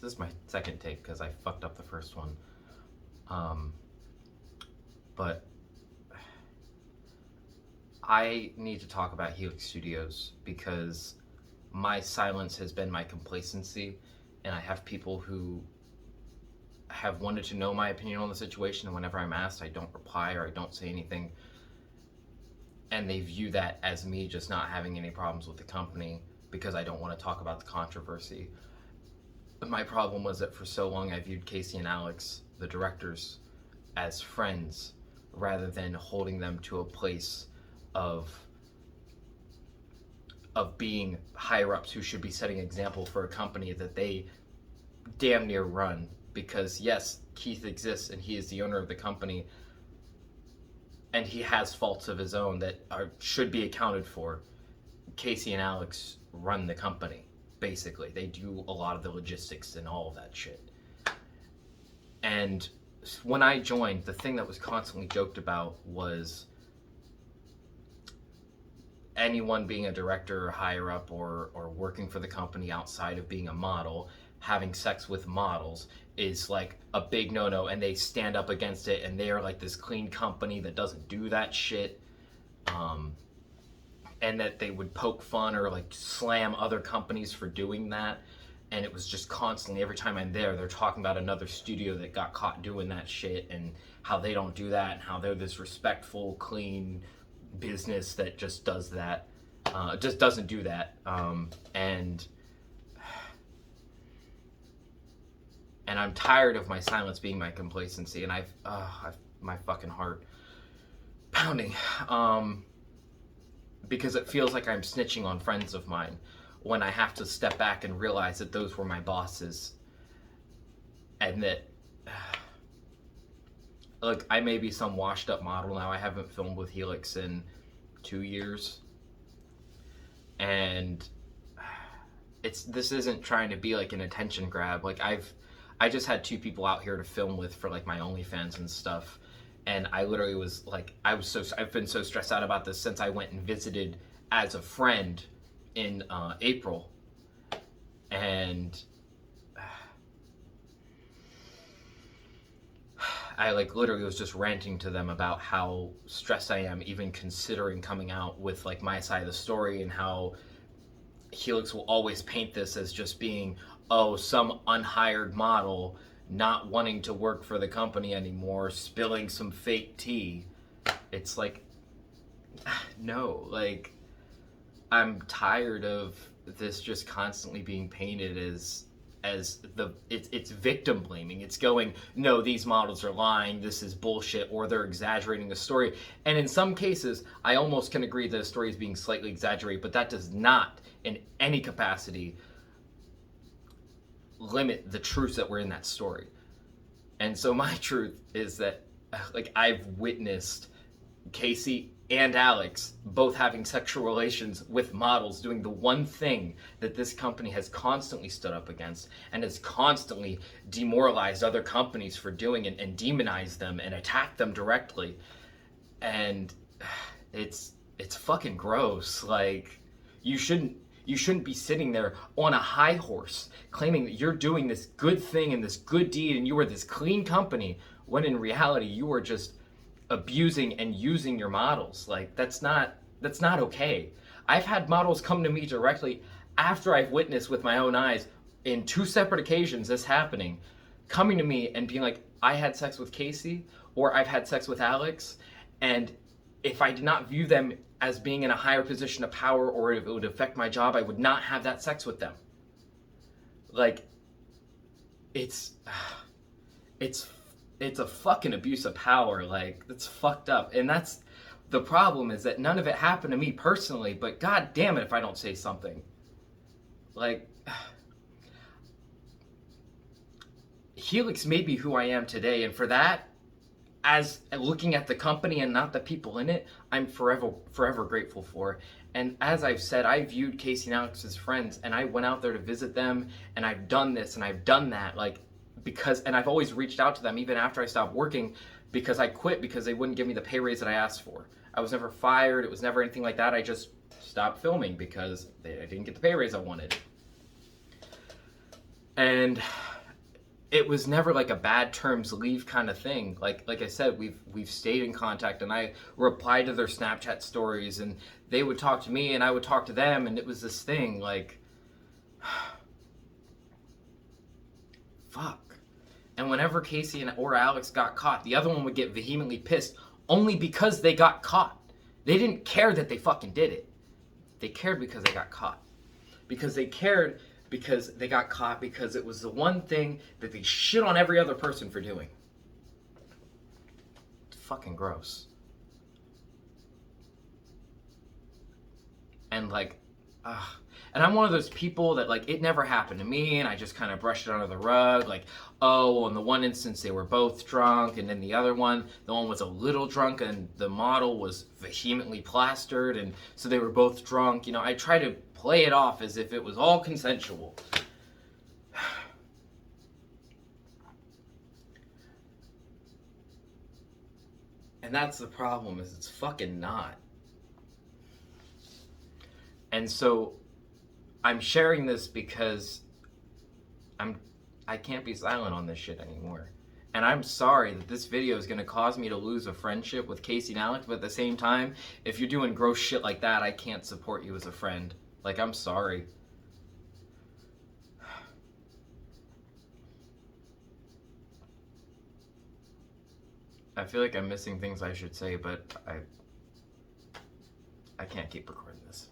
this is my second take because I fucked up the first one. But I need to talk about Helix Studios because my silence has been my complacency, and I have people who have wanted to know my opinion on the situation, and whenever I'm asked, I don't reply or I don't say anything. And they view that as me just not having any problems with the company because I don't want to talk about the controversy. But my problem was that for so long I viewed Casey and Alex, the directors, as friends rather than holding them to a place of being higher ups who should be setting an example for a company that they damn near run. Because yes, Keith exists and he is the owner of the company, and he has faults of his own that should be accounted for. Casey and Alex run the company, basically. They do a lot of the logistics and all of that shit. And when I joined, the thing that was constantly joked about was anyone being a director or higher up or working for the company outside of being a model, having sex with models is like a big no-no, and they stand up against it, and they are like this clean company that doesn't do that shit, and that they would poke fun or like slam other companies for doing that. And it was just constantly, every time I'm there, they're talking about another studio that got caught doing that shit and how they don't do that and how they're this respectful, clean business that just does that, just doesn't do that. And I'm tired of my silence being my complacency, and I've my fucking heart pounding, because it feels like I'm snitching on friends of mine when I have to step back and realize that those were my bosses, and that look, I may be some washed up model now. I haven't filmed with Helix in 2 years, and this isn't trying to be like an attention grab. Like I just had 2 people out here to film with for like my OnlyFans and stuff, and I literally was like, I've been so stressed out about this since I went and visited as a friend in April, and I like literally was just ranting to them about how stressed I am even considering coming out with like my side of the story, and how Helix will always paint this as just being, oh, some unhired model not wanting to work for the company anymore, spilling some fake tea. It's like, no, like, I'm tired of this just constantly being painted as it's victim blaming. It's going, no, these models are lying, this is bullshit, or they're exaggerating the story. And in some cases, I almost can agree that a story is being slightly exaggerated, but that does not in any capacity limit the truths that were in that story. And so my truth is that, like, I've witnessed Casey and Alex both having sexual relations with models, doing the one thing that this company has constantly stood up against and has constantly demoralized other companies for doing, and demonized them and attacked them directly. And it's fucking gross. Like, you shouldn't be sitting there on a high horse claiming that you're doing this good thing and this good deed and you are this clean company, when in reality you are just abusing and using your models. Like, that's not okay. I've had models come to me directly after I've witnessed with my own eyes in 2 separate occasions this happening, coming to me and being like, I had sex with Casey, or I've had sex with Alex, and if I did not view them as being in a higher position of power, or if it would affect my job, I would not have that sex with them. Like, it's a fucking abuse of power. Like, it's fucked up. And that's the problem, is that none of it happened to me personally, but god damn it if I don't say something. Like, Helix made me who I am today, and for that, as looking at the company and not the people in it, I'm forever grateful for. And as I've said, I viewed Casey and Alex as friends, and I went out there to visit them, and I've done this and I've done that, like, because, and I've always reached out to them even after I stopped working, because I quit because they wouldn't give me the pay raise that I asked for. I was never fired, it was never anything like that. I just stopped filming because I didn't get the pay raise I wanted. And it was never like a bad terms leave kind of thing. Like I said, we've stayed in contact, and I replied to their Snapchat stories, and they would talk to me and I would talk to them, and it was this thing like fuck. And whenever Casey or Alex got caught, the other one would get vehemently pissed only because they got caught. They didn't care that they fucking did it. They cared because they got caught. Because they cared because they got caught, because it was the one thing that they shit on every other person for doing. It's fucking gross. And like, and I'm one of those people that like, it never happened to me, and I just kind of brushed it under the rug. Like, oh, well, in the one instance they were both drunk, and then the other one, the one was a little drunk and the model was vehemently plastered, and so they were both drunk. You know, I try to play it off as if it was all consensual. And that's the problem, is it's fucking not. And so I'm sharing this because I can't be silent on this shit anymore. And I'm sorry that this video is going to cause me to lose a friendship with Casey and Alex, but at the same time, if you're doing gross shit like that, I can't support you as a friend. Like, I'm sorry. I feel like I'm missing things I should say, but I can't keep recording this.